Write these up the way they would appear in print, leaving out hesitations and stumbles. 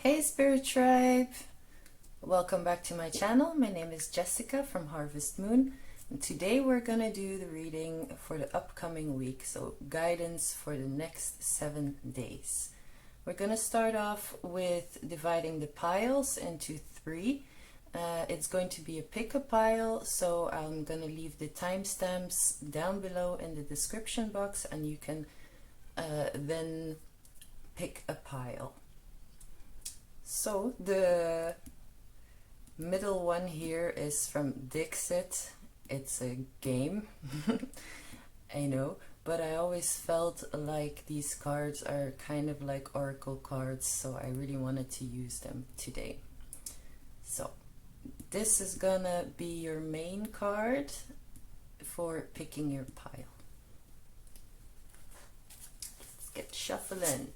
Hey Spirit Tribe! Welcome back to my channel. My name is Jessica from Harvest Moon, and today we're gonna do the reading for the upcoming week, so guidance for the next 7 days. We're gonna start off with dividing the piles into 3. It's going to be a pick a pile, so I'm gonna leave the timestamps down below in the description box, and you can then pick a pile. So the middle one here is from Dixit. It's a game, I know, but I always felt like these cards are kind of like oracle cards, so I really wanted to use them today. So this is gonna be your main card for picking your pile. Let's get shuffling.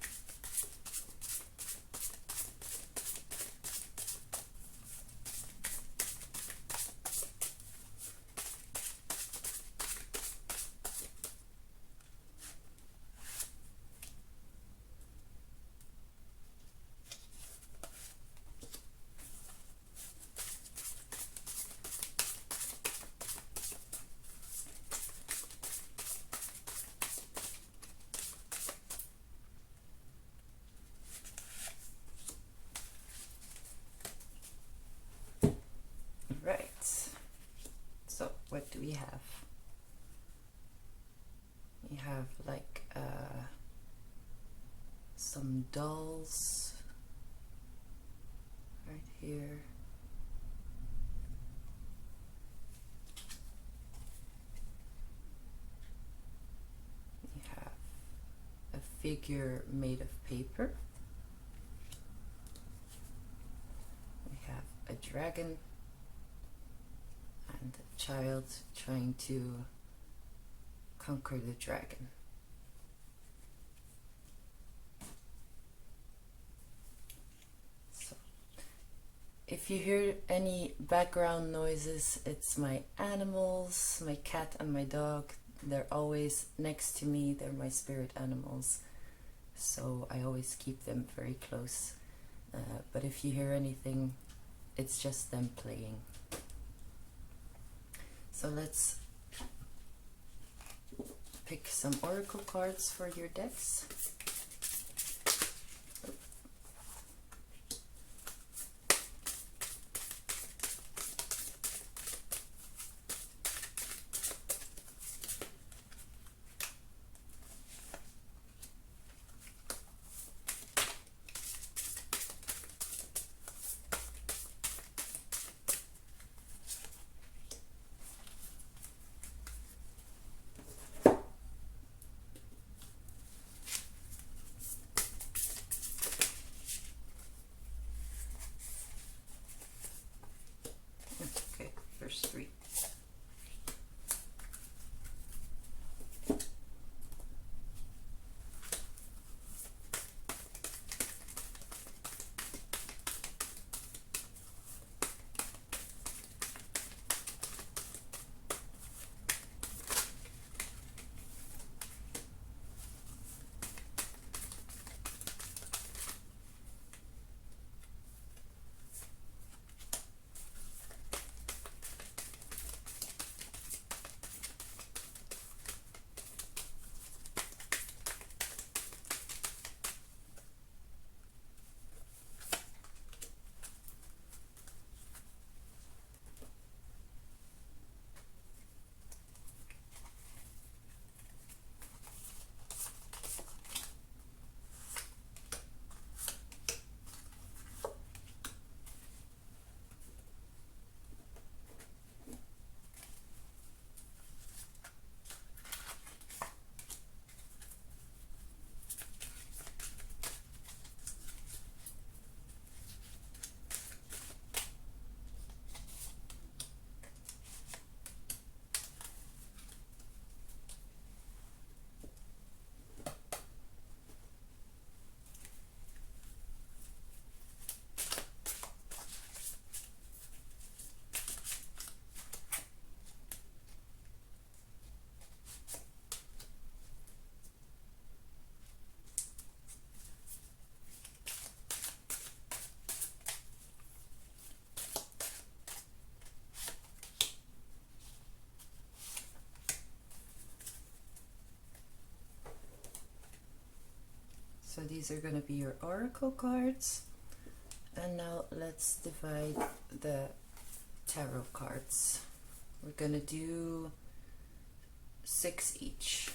Right, so what do we have? We have like some dolls right here. We have a figure made of paper. We have a dragon and a child trying to conquer the dragon. So, if you hear any background noises, it's my animals, my cat and my dog. They're always next to me. They're my spirit animals, so I always keep them very close. But if you hear anything, it's just them playing. So let's pick some oracle cards for your decks. So these are going to be your oracle cards. And now let's divide the tarot cards. We're going to do 6 each.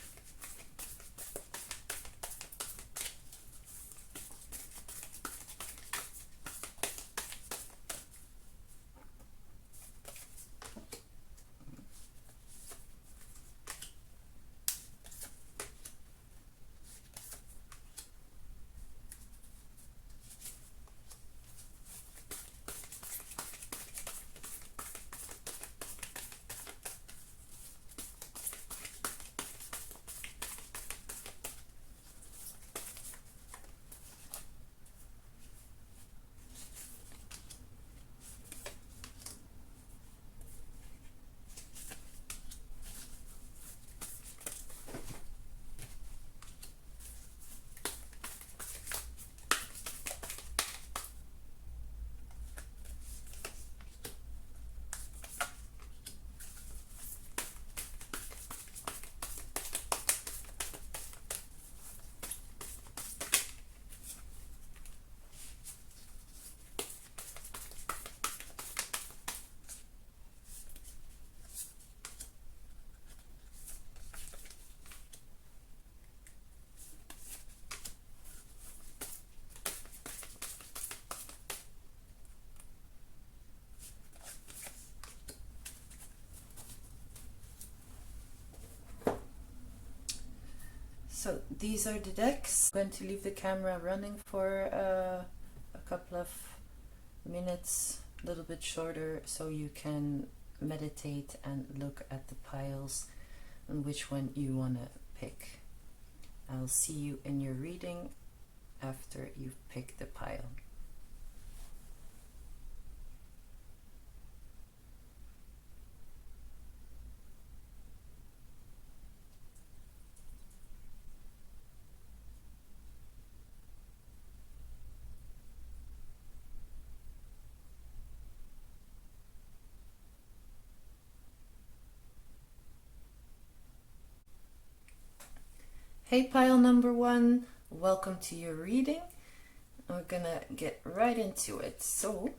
So these are the decks. I'm going to leave the camera running for a couple of minutes, a little bit shorter, so you can meditate and look at the piles and which one you want to pick. I'll see you in your reading after you've picked the pile. Hey pile number 1, welcome to your reading. We're gonna get right into it. So,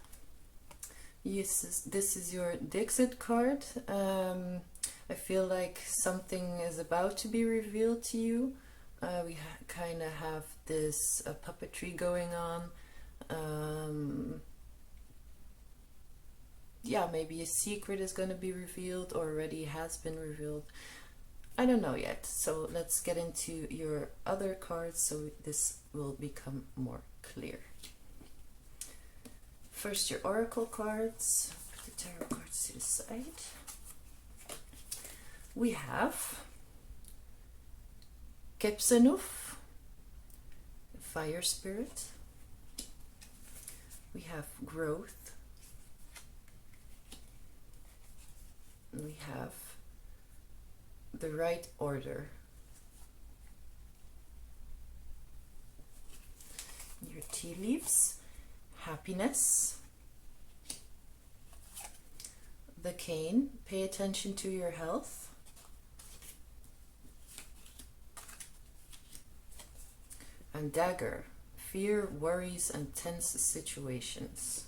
this is your Dixit card. I feel like something is about to be revealed to you. We kind of have this puppetry going on. Yeah, maybe a secret is going to be revealed or already has been revealed. I don't know yet, so let's get into your other cards so this will become more clear. First, your oracle cards. Put the tarot cards to the side. We have Kepsenuf, fire spirit. We have growth. We have the right order. Your tea leaves, happiness. The cane, pay attention to your health. And dagger, fear, worries, and tense situations.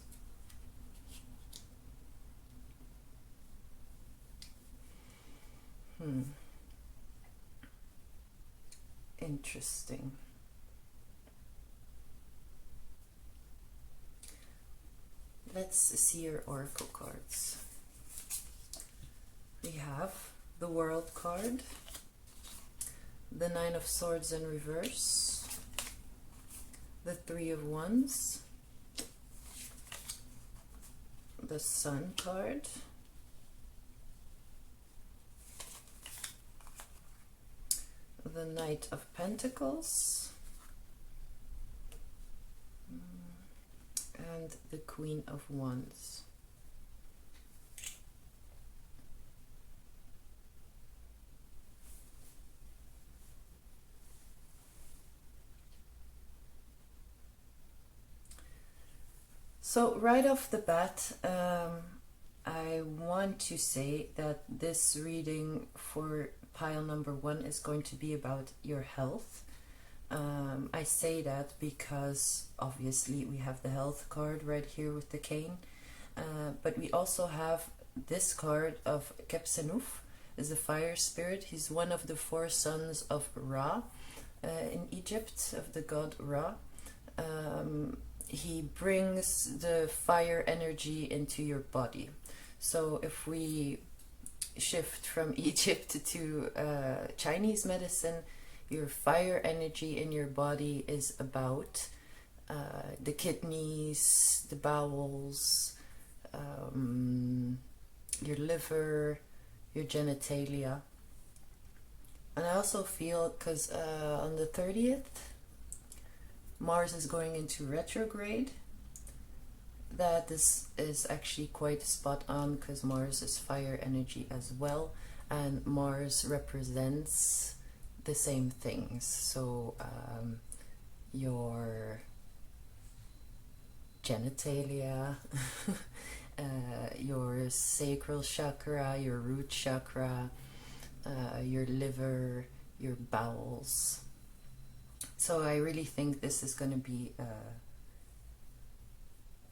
Interesting. Let's see your oracle cards. We have the World card, the Nine of Swords in reverse, the Three of Wands, the Sun card, the Knight of Pentacles, and the Queen of Wands. So right off the bat, I want to say that this reading for pile number 1 is going to be about your health. I say that because obviously we have the health card right here with the cane, but we also have this card of Kepsenuf, is a fire spirit. He's one of the four sons of Ra in Egypt, of the god Ra. He brings the fire energy into your body. So if we shift from Egypt to Chinese medicine, your fire energy in your body is about the kidneys, the bowels, your liver, your genitalia. And I also feel, because on the 30th, Mars is going into retrograde, that this is actually quite spot on, because Mars is fire energy as well, and Mars represents the same things. So your genitalia, your sacral chakra, your root chakra, your liver, your bowels. So I really think this is going to be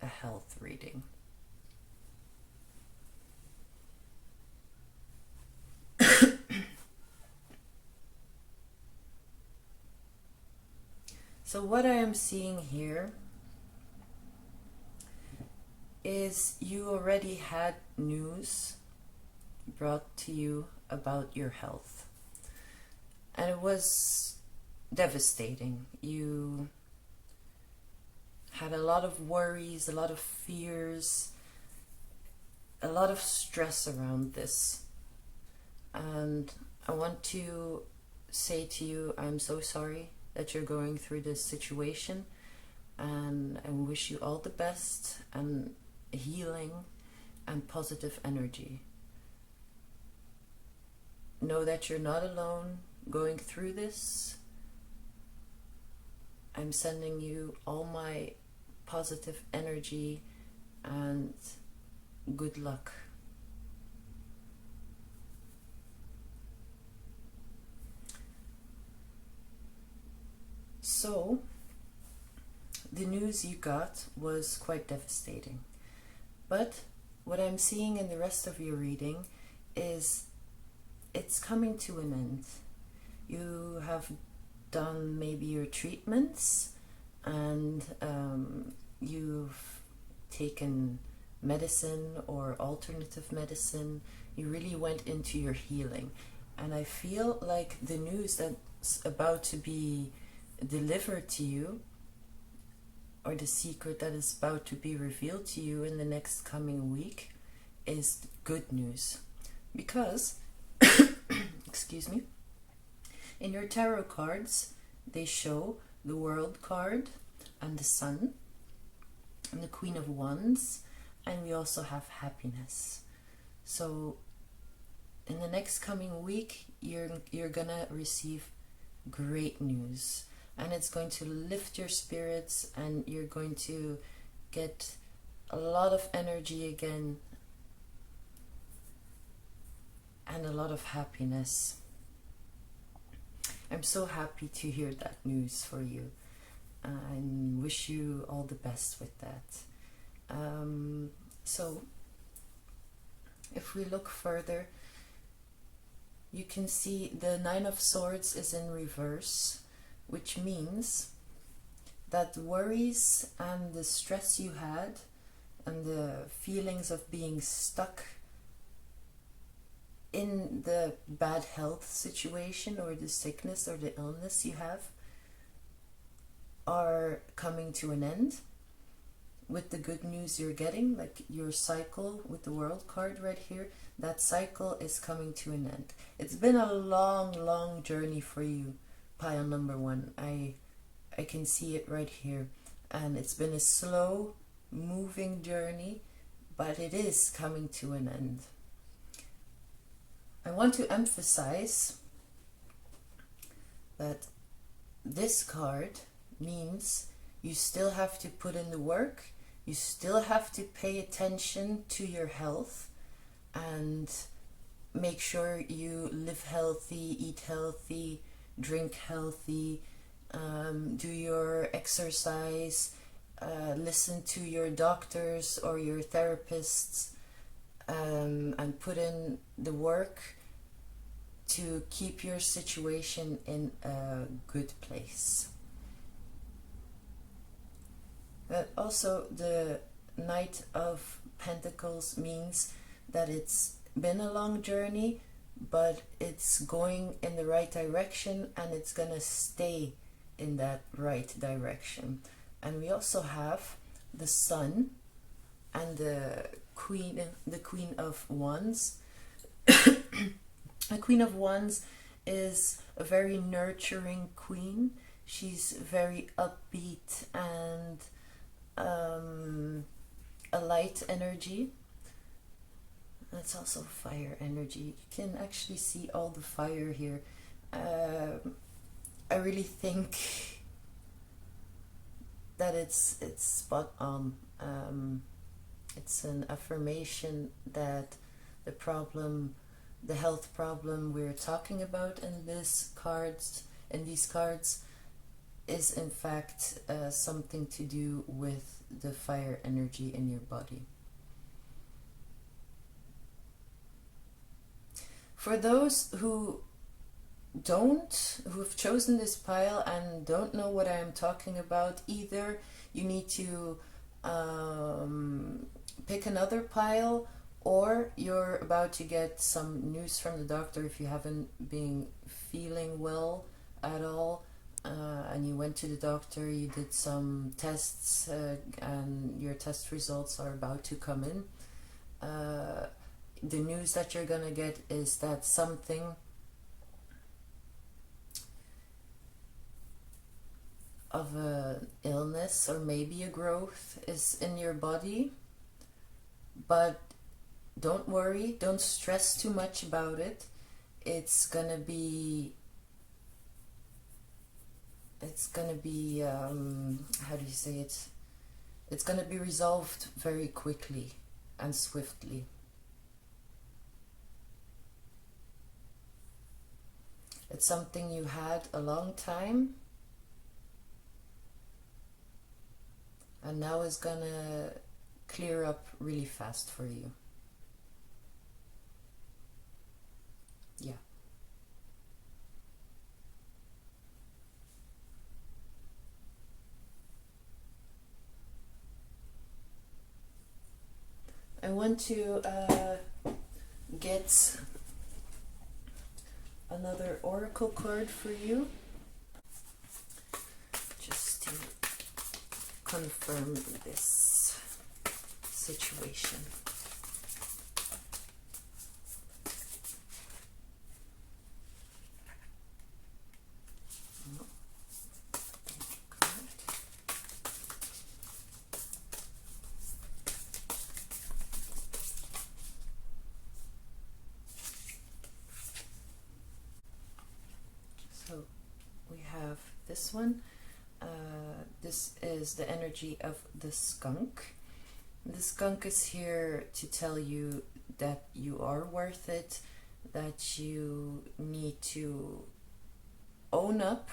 a health reading. So what I am seeing here is you already had news brought to you about your health, and it was devastating. You had a lot of worries, a lot of fears, a lot of stress around this, and I want to say to you, I'm so sorry that you're going through this situation, and I wish you all the best and healing and positive energy. Know that you're not alone going through this. I'm sending you all my positive energy and good luck. So, the news you got was quite devastating. But what I'm seeing in the rest of your reading is it's coming to an end. You have done maybe your treatments, and you've taken medicine or alternative medicine. You really went into your healing. And I feel like the news that's about to be delivered to you, or the secret that is about to be revealed to you in the next coming week, is good news. Because, excuse me, in your tarot cards, they show the World card and the Sun and the Queen of Wands, and we also have happiness. So in the next coming week, you're gonna receive great news, and it's going to lift your spirits, and you're going to get a lot of energy again and a lot of happiness. I'm so happy to hear that news for you, and wish you all the best with that. So if we look further, you can see the Nine of Swords is in reverse, which means that the worries and the stress you had and the feelings of being stuck in the bad health situation or the sickness or the illness you have are coming to an end with the good news you're getting. Like your cycle with the World card right here, that cycle is coming to an end. It's been a long journey for you, pile number one. I can see it right here, and it's been a slow moving journey, but it is coming to an end. I want to emphasize that this card means you still have to put in the work, you still have to pay attention to your health, and make sure you live healthy, eat healthy, drink healthy, do your exercise, listen to your doctors or your therapists, and put in the work to keep your situation in a good place. But also, the Knight of Pentacles means that it's been a long journey, but it's going in the right direction, and it's gonna stay in that right direction. And we also have the Sun and the Queen of Wands. The Queen of Wands is a very nurturing queen. She's very upbeat and a light energy. That's also fire energy. You can actually see all the fire here. I really think that it's spot on. It's an affirmation that the health problem we're talking about in these cards, is in fact something to do with the fire energy in your body. For those who've chosen this pile and don't know what I'm talking about, either you need to pick another pile, or you're about to get some news from the doctor if you haven't been feeling well at all, and you went to the doctor, you did some tests, and your test results are about to come in. The news that you're gonna get is that something of an illness or maybe a growth is in your body, but don't worry, don't stress too much about it. It's gonna be how do you say it? It's gonna be resolved very quickly and swiftly. It's something you had a long time, and now is gonna clear up really fast for you. Yeah. I want to get another oracle card for you, just to confirm this situation. So we have this one. This is the energy of the skunk. The skunk is here to tell you that you are worth it, that you need to own up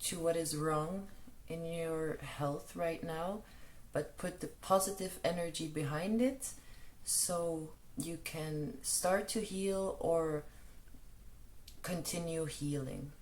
to what is wrong in your health right now, but put the positive energy behind it so you can start to heal or continue healing.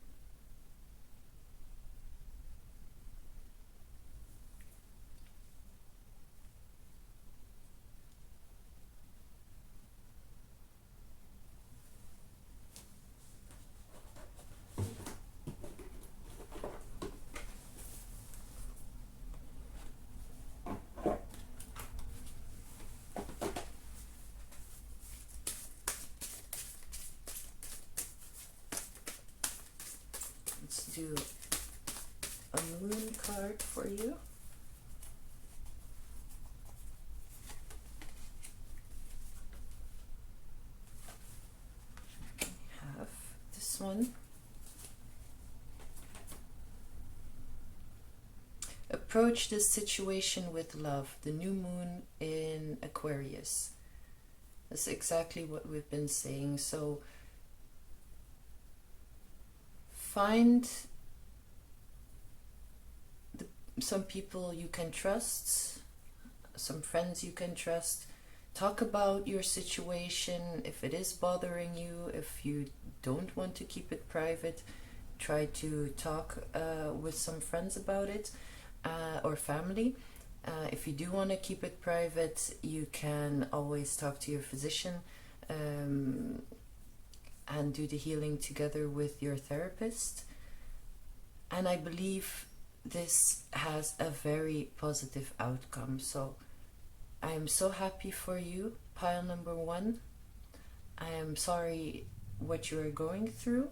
Let's do a moon card for you. We have this one. Approach this situation with love. The new moon in Aquarius. That's exactly what we've been saying. So find some people you can trust, some friends you can trust. Talk about your situation. If it is bothering you, if you don't want to keep it private, try to talk with some friends about it, or family. If you do want to keep it private, you can always talk to your physician and do the healing together with your therapist. And I believe this has a very positive outcome. So I am so happy for you, pile number 1. I am sorry what you are going through.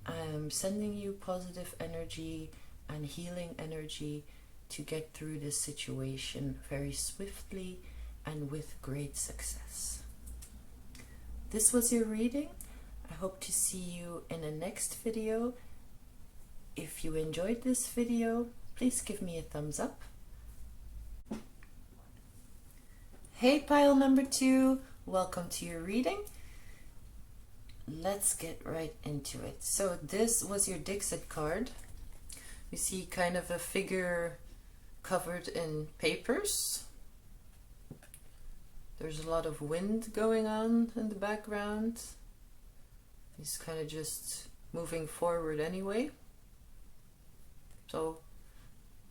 I am sending you positive energy and healing energy to get through this situation very swiftly and with great success. This was your reading. I hope to see you in the next video. If you enjoyed this video, please give me a thumbs up. Hey pile number 2, welcome to your reading. Let's get right into it. So this was your Dixit card. You see kind of a figure covered in papers. There's a lot of wind going on in the background. He's kind of just moving forward anyway. So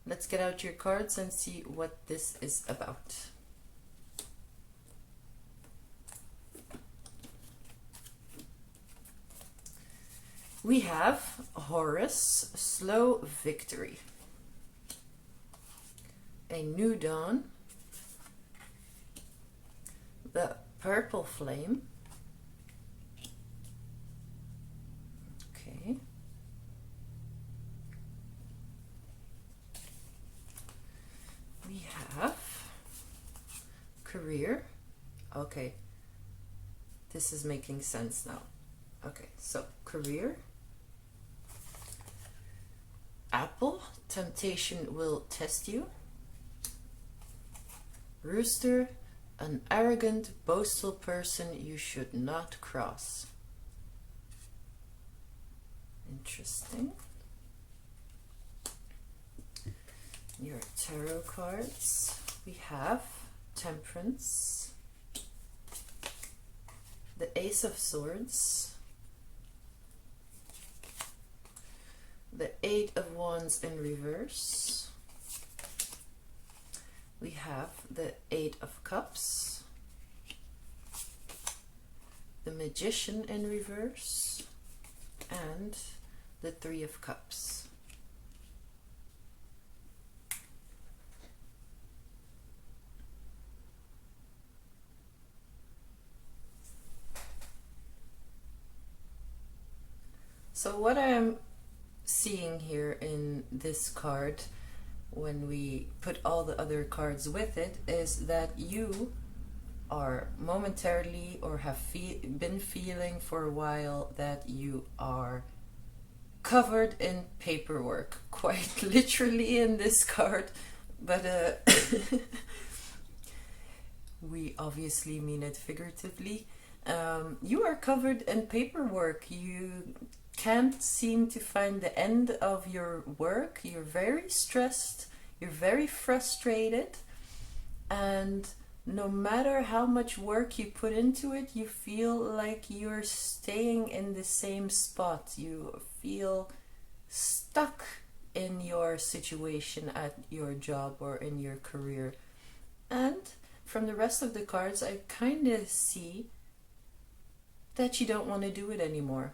let's get out your cards and see what this is about. We have Horus, slow victory. A new dawn. The purple flame. Okay. We have career. Okay. This is making sense now. Okay, so career. Apple, temptation will test you. Rooster, an arrogant, boastful person you should not cross. Interesting. Your tarot cards. We have Temperance, the Ace of Swords, the 8 of Wands in reverse. We have the 8 of Cups, the Magician in reverse, and the 3 of Cups. So what I am seeing here in this card, when we put all the other cards with it, is that you are momentarily or have been feeling for a while that you are covered in paperwork, quite literally in this card, but we obviously mean it figuratively. You are covered in paperwork. You can't seem to find the end of your work. You're very stressed, you're very frustrated, and no matter how much work you put into it, you feel like you're staying in the same spot. You feel stuck in your situation at your job or in your career. And from the rest of the cards, I kind of see that you don't want to do it anymore.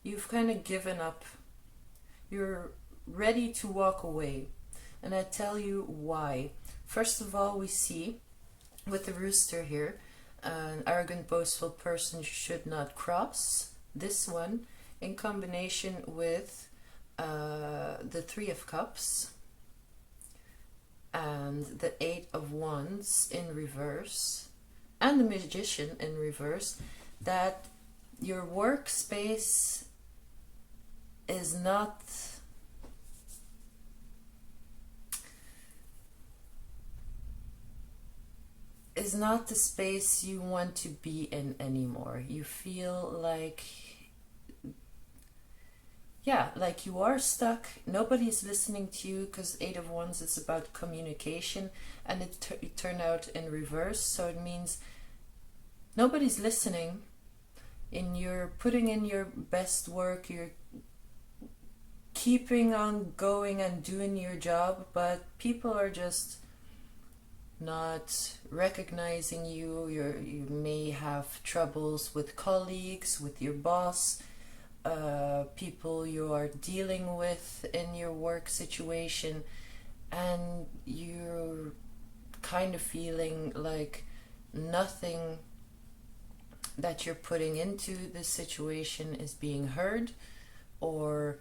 You've kind of given up. You're ready to walk away. And I tell you why. First of all, we see with the rooster here, an arrogant, boastful person should not cross. This one in combination with the 3 of Cups and the 8 of Wands in reverse and the Magician in reverse, that your workspace is not the space you want to be in anymore. You feel like, yeah, like you are stuck, nobody's listening to you, because Eight of Wands is about communication, and it turned out in reverse, so it means nobody's listening, and you're putting in your best work, you're keeping on going and doing your job, but people are just not recognizing you. You may have troubles with colleagues, with your boss, people you are dealing with in your work situation, and you're kind of feeling like nothing that you're putting into this situation is being heard, or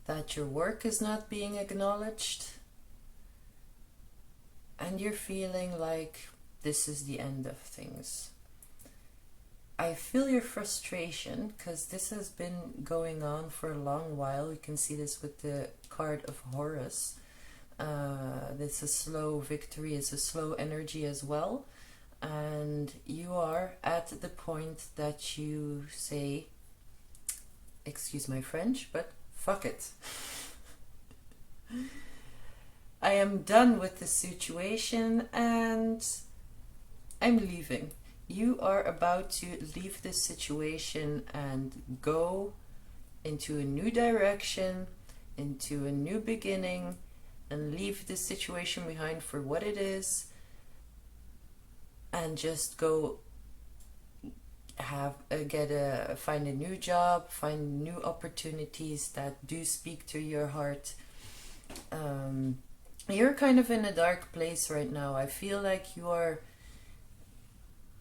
that your work is not being acknowledged, and you're feeling like this is the end of things. I feel your frustration, because this has been going on for a long while. You can see this with the card of Horus. This is slow victory, it's a slow energy as well. And you are at the point that you say, excuse my French, but fuck it. I am done with the situation and I'm leaving. You are about to leave this situation and go into a new direction, into a new beginning, and leave this situation behind for what it is, and just go find a new job, find new opportunities that do speak to your heart. You're kind of in a dark place right now. I feel like you are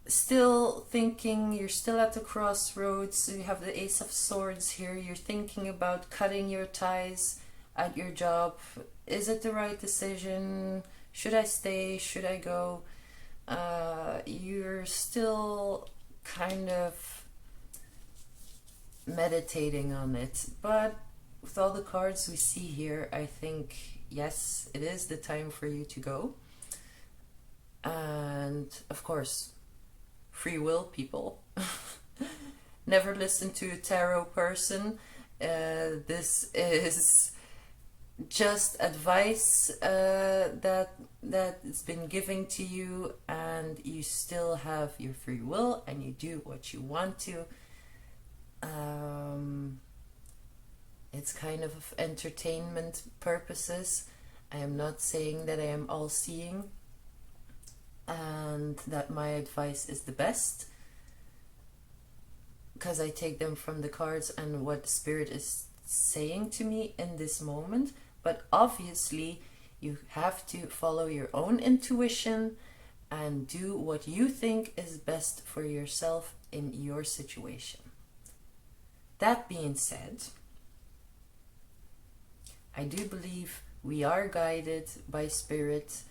still thinking, you're still at the crossroads. You have the Ace of Swords here. You're thinking about cutting your ties at your job. Is it the right decision? Should I stay? Should I go? You're still kind of meditating on it, but with all the cards we see here, I think yes, it is the time for you to go. And of course, free will, people. Never listen to a tarot person. This is just advice that has been given to you, and you still have your free will and you do what you want to. It's kind of entertainment purposes. I am not saying that I am all seeing and that my advice is the best, because I take them from the cards and what the Spirit is saying to me in this moment. But obviously you have to follow your own intuition and do what you think is best for yourself in your situation. That being said, I do believe we are guided by Spirit,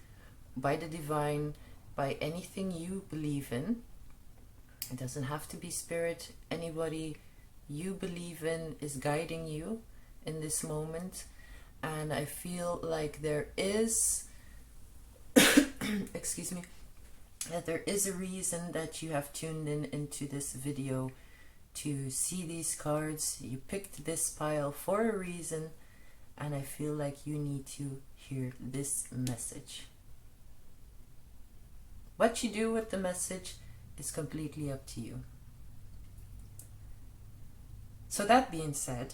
by the divine, by anything you believe in. It doesn't have to be Spirit. Anybody you believe in is guiding you in this moment. And I feel like there is excuse me, that there is a reason that you have tuned in into this video to see these cards. You picked this pile for a reason, and I feel like you need to hear this message. What you do with the message is completely up to you. So that being said,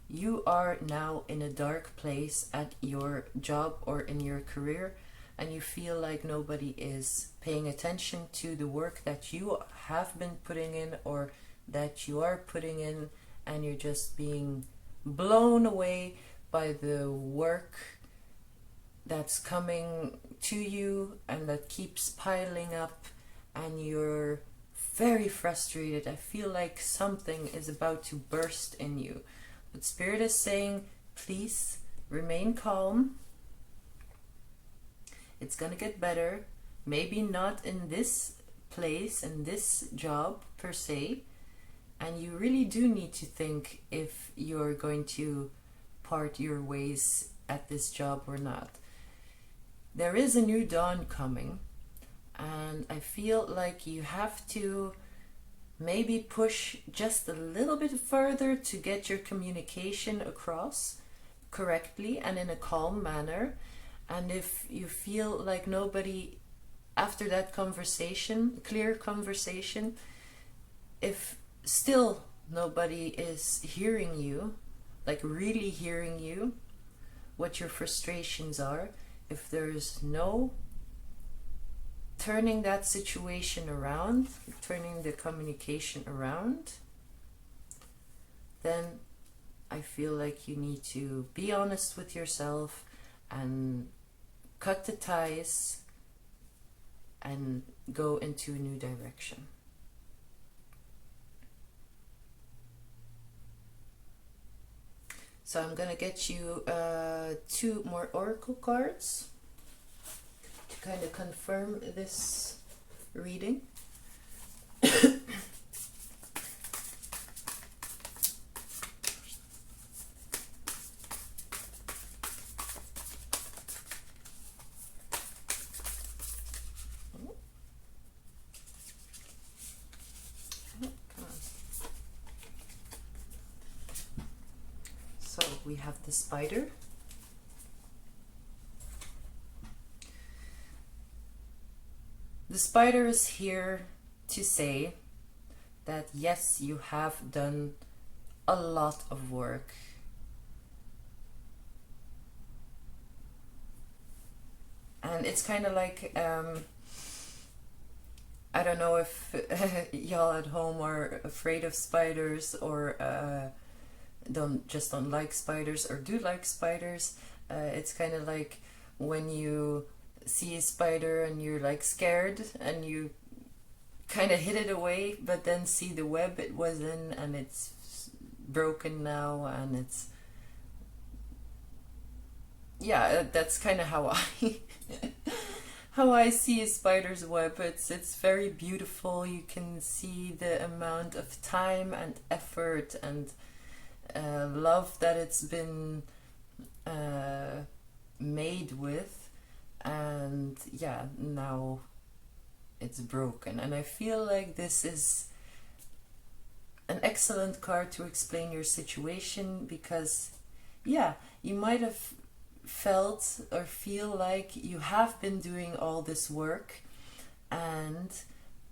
you are now in a dark place at your job or in your career, and you feel like nobody is paying attention to the work that you have been putting in or that you are putting in, and you're just being blown away by the work that's coming to you and that keeps piling up, and you're very frustrated. I feel like something is about to burst in you. But Spirit is saying, please remain calm. It's gonna get better. Maybe not in this place, in this job per se. And you really do need to think if you're going to part your ways at this job or not. There is a new dawn coming, and I feel like you have to maybe push just a little bit further to get your communication across correctly and in a calm manner. And if you feel like nobody, after that conversation, clear conversation, if still nobody is hearing you, like really hearing you, what your frustrations are, if there's no turning that situation around, turning the communication around, then I feel like you need to be honest with yourself and cut the ties and go into a new direction. So I'm gonna get you 2 more oracle cards to kind of confirm this reading. So we have the Spider. The Spider is here to say that yes, you have done a lot of work. And it's kind of like, I don't know if y'all at home are afraid of spiders or don't like spiders or do like spiders. It's kind of like when you see a spider and you're like scared and you kind of hid it away, but then see the web it was in and it's broken now, and it's, yeah, that's kind of how I how I see a spider's web. It's very beautiful. You can see the amount of time and effort and love that it's been made with, and yeah, now it's broken. And I feel like this is an excellent card to explain your situation, because yeah, you might have felt or feel like you have been doing all this work and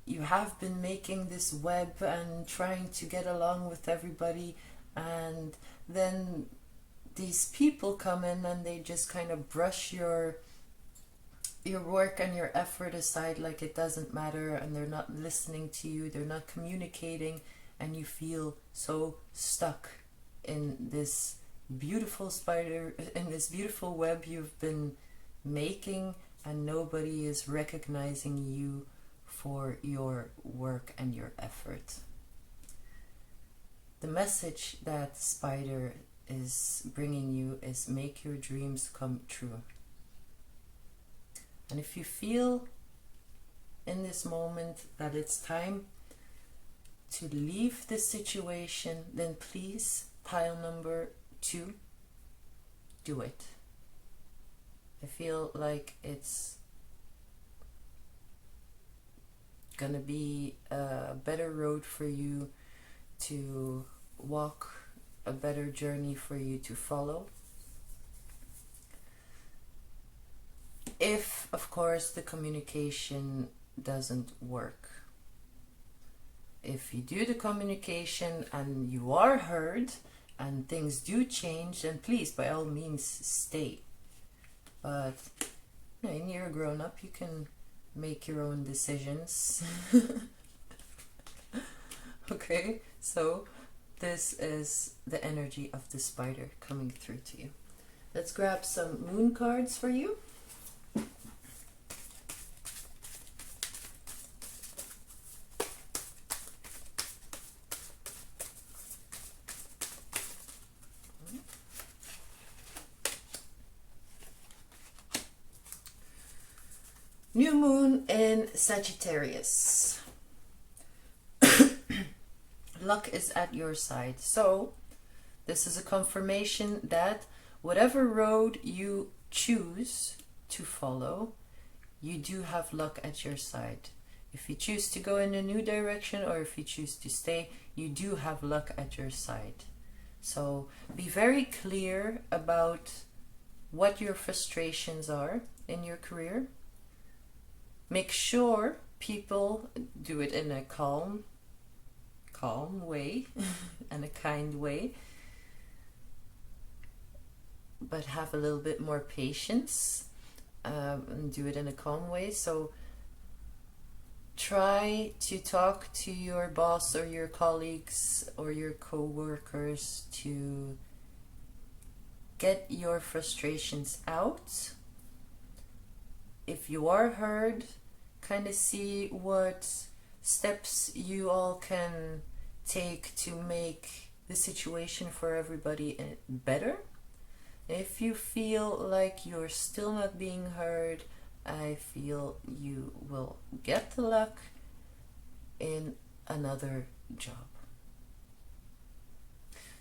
you have been making this web and trying to get along with everybody, and then these people come in and they just kind of brush your work and your effort aside like it doesn't matter, and they're not listening to you, they're not communicating, and you feel so stuck in this beautiful spider, in this beautiful web you've been making, and nobody is recognizing you for your work and your effort. The message that Spider is bringing you is make your dreams come true. And if you feel in this moment that it's time to leave this situation, then please, pile number 2, do it. I feel like it's gonna be a better road for you to walk, a better journey for you to follow. If, of course, the communication doesn't work. If you do the communication and you are heard and things do change, then please, by all means, stay. But you know, when you're a grown-up, you can make your own decisions. Okay, so this is the energy of the Spider coming through to you. Let's grab some moon cards for you. New moon in Sagittarius. Luck is at your side. So this is a confirmation that whatever road you choose to follow, you do have luck at your side. If you choose to go in a new direction or if you choose to stay, you do have luck at your side. So be very clear about what your frustrations are in your career. Make sure people do it in a calm way and a kind way, but have a little bit more patience and do it in a calm way. So try to talk to your boss or your colleagues or your co-workers to get your frustrations out. If you are heard, kind of see what steps you all can take to make the situation for everybody better. If you feel like you're still not being heard, I feel you will get the luck in another job.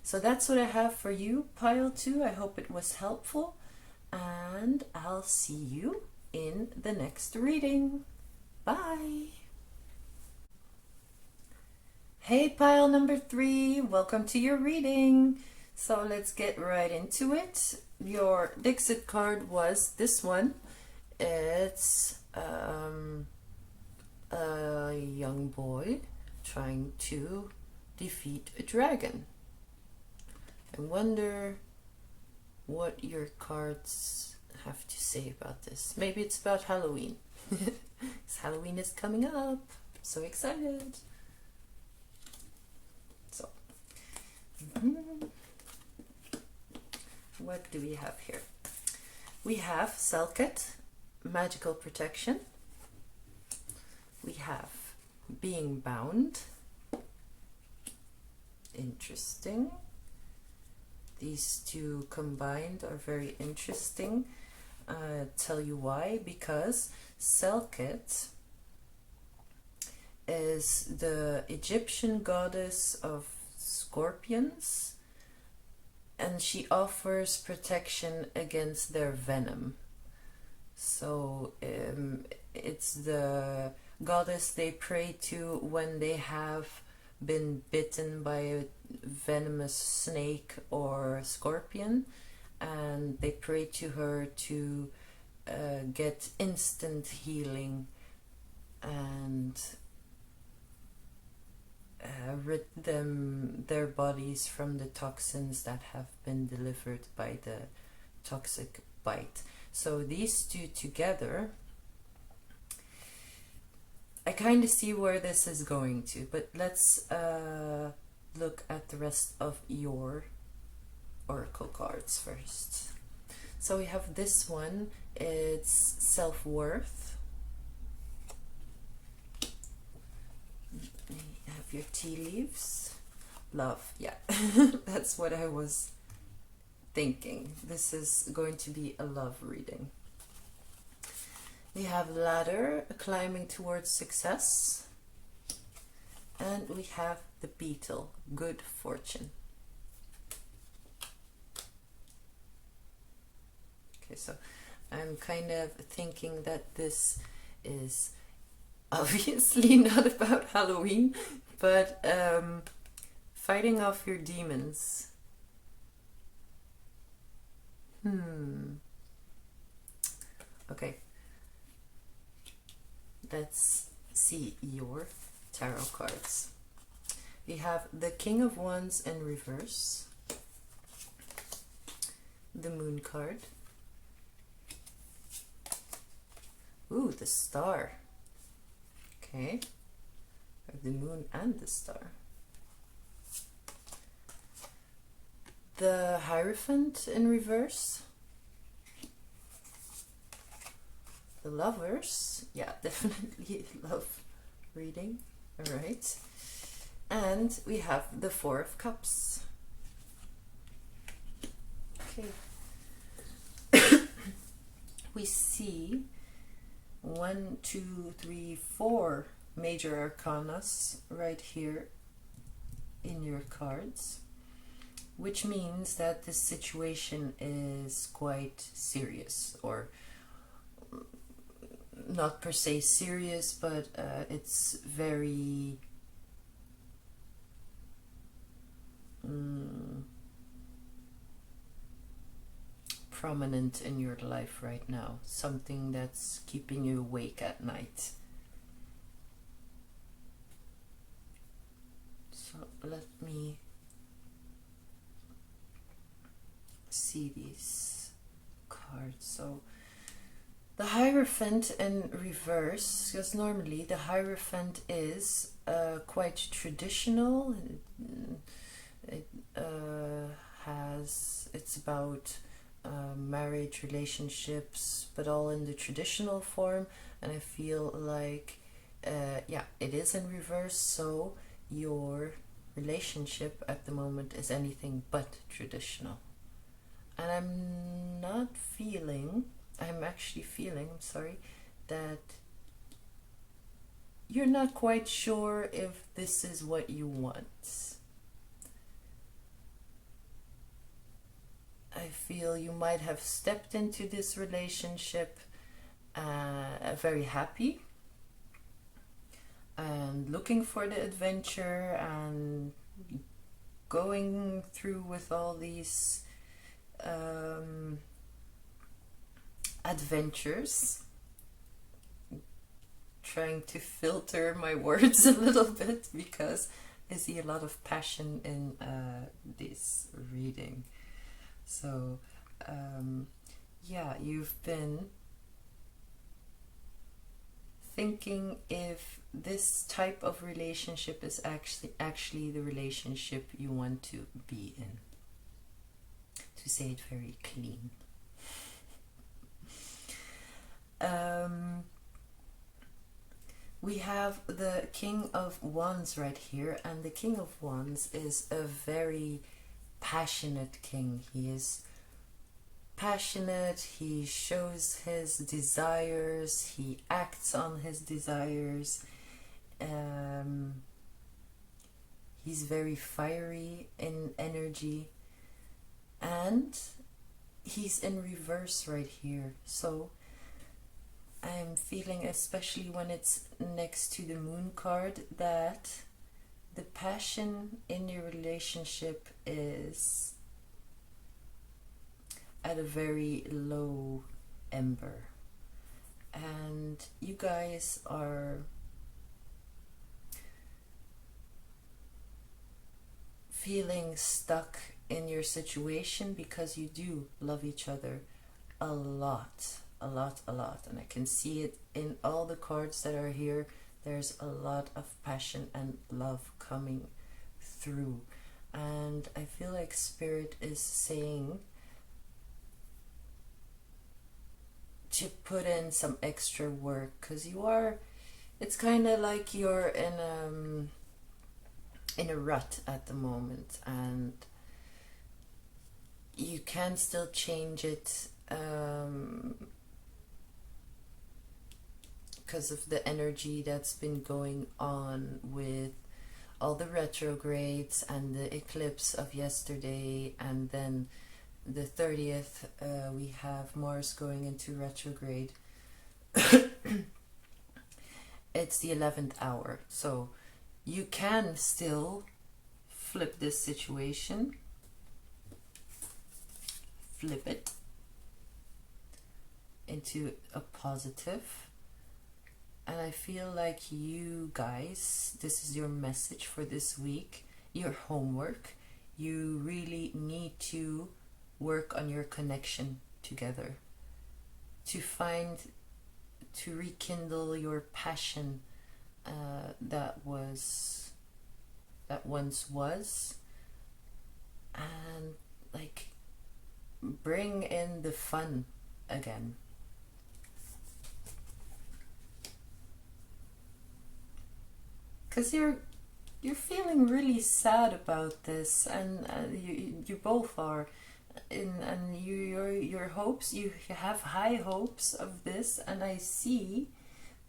So that's what I have for you, pile 2. I hope it was helpful, and I'll see you in the next reading. Bye! Hey, pile number 3, welcome to your reading. So let's get right into it. Your Dixit card was this one. It's a young boy trying to defeat a dragon. I wonder what your cards have to say about this. Maybe it's about Halloween. Halloween is coming up. I'm so excited. So, what do we have here? We have Selket, magical protection. We have being bound. Interesting. These two combined are very interesting. Tell you why. Because Selket is the Egyptian goddess of scorpions, and she offers protection against their venom. So it's the goddess they pray to when they have been bitten by a venomous snake or scorpion, and they pray to her to get instant healing and rid their bodies from the toxins that have been delivered by the toxic bite. So these two together, I kind of see where this is going to, but let's look at the rest of your oracle cards first. So we have this one, it's self-worth. You have your tea leaves. Love, yeah, that's what I was thinking. This is going to be a love reading. We have ladder, climbing towards success. And we have the beetle, good fortune. Okay, so I'm kind of thinking that this is obviously not about Halloween, but fighting off your demons. Okay. Let's see your tarot cards. We have the King of Wands in reverse, the Moon card, ooh, the Star, okay, the Moon and the Star, the Hierophant in reverse, the Lovers, yeah, definitely love reading, all right, and we have the Four of Cups. Okay. We see 1, 2, 3, 4 major arcanas right here in your cards, which means that this situation is quite serious, or not per se serious, but it's very prominent in your life right now, something that's keeping you awake at night. So let me see these cards. So the Hierophant in reverse, because normally the Hierophant is quite traditional. It's about marriage, relationships, but all in the traditional form. And I feel like, yeah, it is in reverse. So your relationship at the moment is anything but traditional. And I'm actually feeling, that you're not quite sure if this is what you want. I feel you might have stepped into this relationship very happy and looking for the adventure and going through with all these adventures. Trying to filter my words a little bit because I see a lot of passion in this reading. So yeah, you've been thinking if this type of relationship is actually the relationship you want to be in, to say it very clean. We have the King of Wands right here, and the King of Wands is a very passionate king. He is passionate, he shows his desires, he acts on his desires. He's very fiery in energy, and he's in reverse right here. So I'm feeling, especially when it's next to the Moon card, that the passion in your relationship is at a very low ember, and you guys are feeling stuck in your situation because you do love each other a lot, and I can see it in all the cards that are here. There's a lot of passion and love coming through, and I feel like Spirit is saying to put in some extra work, because it's kind of like you're in a rut at the moment, and you can still change it because of the energy that's been going on with all the retrogrades and the eclipse of yesterday, and then the 30th we have Mars going into retrograde. It's the 11th hour, so you can still flip this situation, flip it into a positive. And I feel like you guys, this is your message for this week, your homework. You really need to work on your connection together, to rekindle your passion that once was, and like bring in the fun again. Because you're feeling really sad about this, and you both are, and your hopes, you have high hopes of this, and I see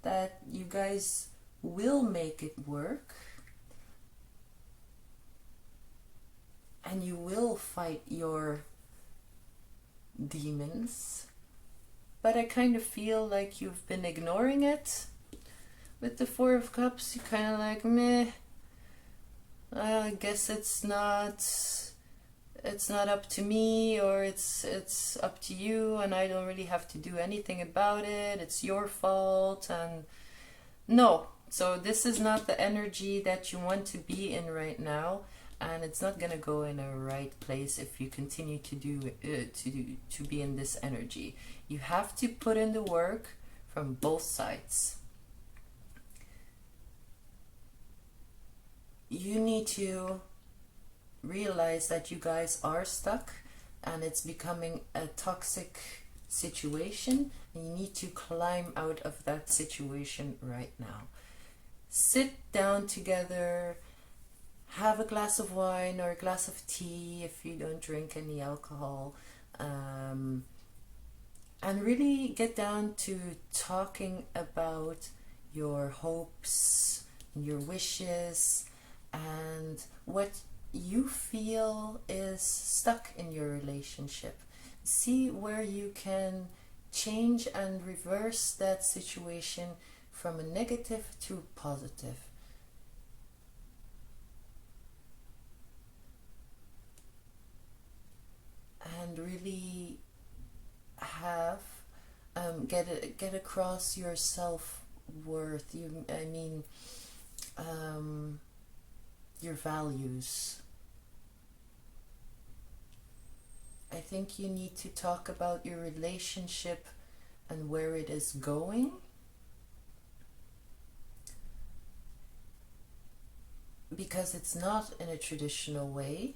that you guys will make it work, and you will fight your demons, but I kind of feel like you've been ignoring it. With the Four of Cups, you kind of like, meh, I guess it's not up to me, or it's up to you, and I don't really have to do anything about it. It's your fault. And no, so this is not the energy that you want to be in right now, and it's not gonna go in a right place if you continue to to be in this energy. You have to put in the work from both sides. You need to realize that you guys are stuck and it's becoming a toxic situation, and you need to climb out of that situation right now. Sit down together, have a glass of wine or a glass of tea if you don't drink any alcohol, and really get down to talking about your hopes, your wishes, and what you feel is stuck in your relationship. See where you can change and reverse that situation from a negative to positive. And really have get across your self-worth, your values. I think you need to talk about your relationship and where it is going. Because it's not in a traditional way.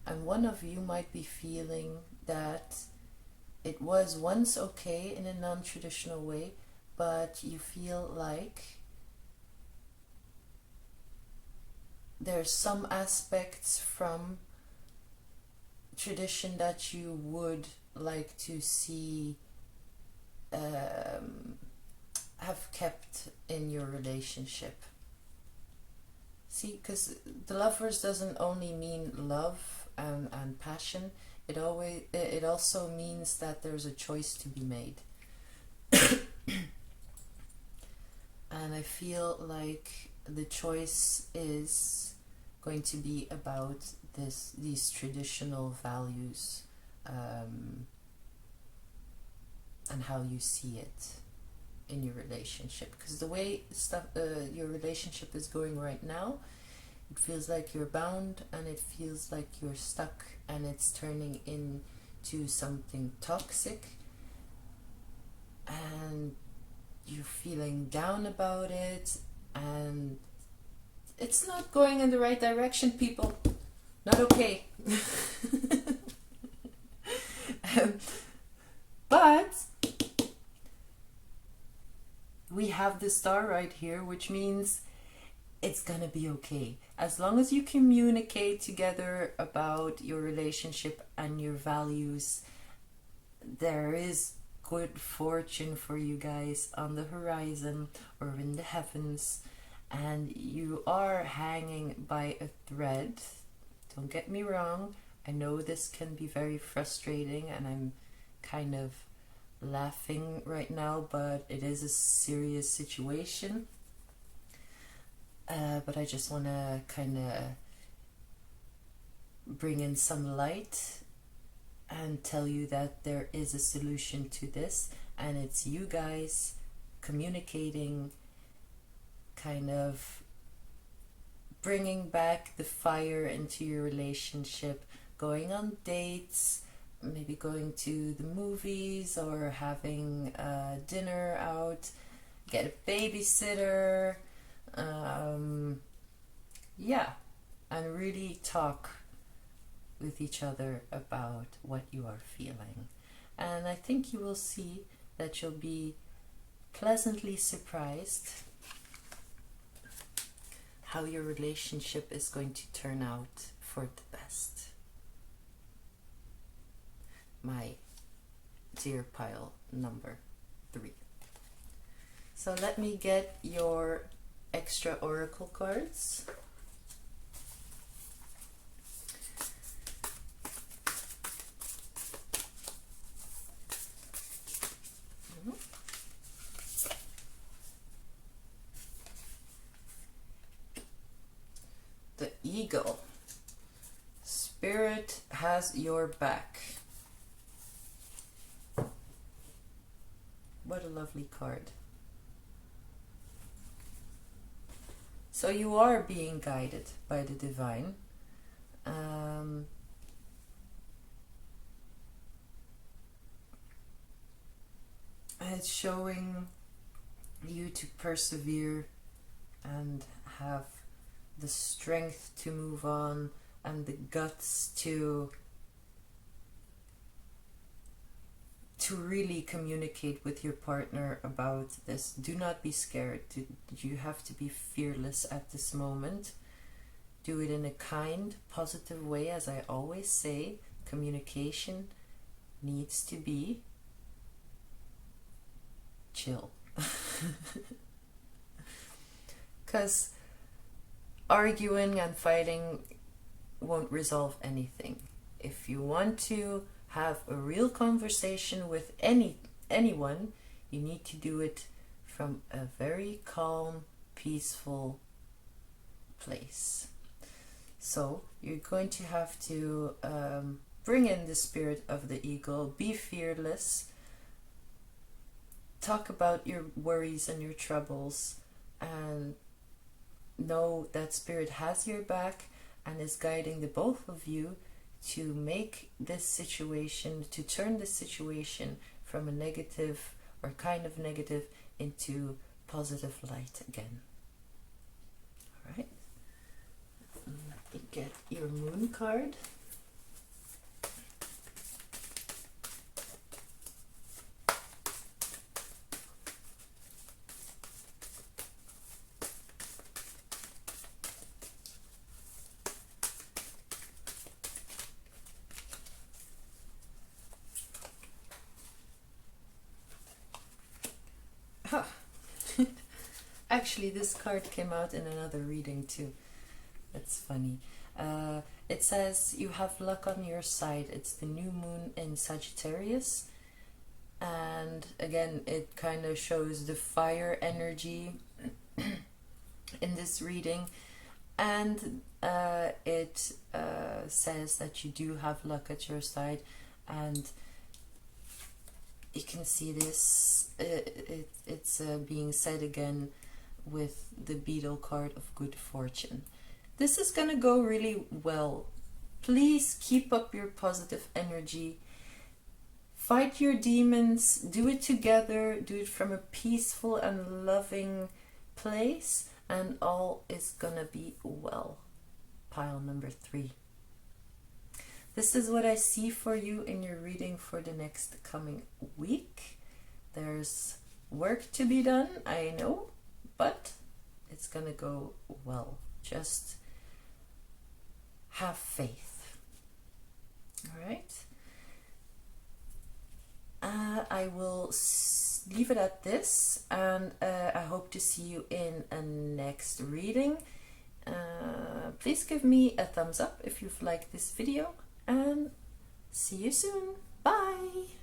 And one of you might be feeling that it was once okay in a non-traditional way, but you feel like there's some aspects from tradition that you would like to see have kept in your relationship. See, because the Lovers doesn't only mean love and passion. It also means that there's a choice to be made. And I feel like the choice is going to be about these traditional values, and how you see it in your relationship. Because the way your relationship is going right now, it feels like you're bound, and it feels like you're stuck, and it's turning into something toxic, and you're feeling down about it, and it's not going in the right direction, people. Not okay. But we have the star right here, which means it's gonna be okay. As long as you communicate together about your relationship and your values, there is good fortune for you guys on the horizon or in the heavens, and you are hanging by a thread. Don't get me wrong, I know this can be very frustrating, and I'm kind of laughing right now, but it is a serious situation. But I just want to kind of bring in some light and tell you that there is a solution to this, and it's you guys communicating, kind of bringing back the fire into your relationship, going on dates, maybe going to the movies or having dinner out, get a babysitter, and really talk with each other about what you are feeling. And I think you will see that you'll be pleasantly surprised how your relationship is going to turn out for the best. My dear pile number 3. So let me get your extra oracle cards. Eagle. Spirit has your back. What a lovely card. So you are being guided by the divine. It's showing you to persevere and have the strength to move on and the guts to really communicate with your partner about this. Do not be scared. You have to be fearless at this moment. Do it in a kind, positive way. As I always say, communication needs to be chill. Because arguing and fighting won't resolve anything. If you want to have a real conversation with anyone, you need to do it from a very calm, peaceful place. So you're going to have to bring in the spirit of the eagle, be fearless, talk about your worries and your troubles, and know that spirit has your back and is guiding the both of you to make this situation, to turn this situation from a negative or kind of negative into positive light again. All right. Let me get your moon card. Actually, this card came out in another reading too. That's funny. It says you have luck on your side. It's the new moon in Sagittarius. And again, it kind of shows the fire energy in this reading. And it says that you do have luck at your side. And you can see this, it's being said again with the beetle card of good fortune. This is gonna go really well. Please keep up your positive energy. Fight your demons. Do it together. Do it from a peaceful and loving place, and all is gonna be well. Pile number 3. This is what I see for you in your reading for the next coming week. There's work to be done, I know, but it's gonna go well. Just have faith. All right. I will leave it at this, and I hope to see you in a next reading. Please give me a thumbs up if you've liked this video, and see you soon. Bye.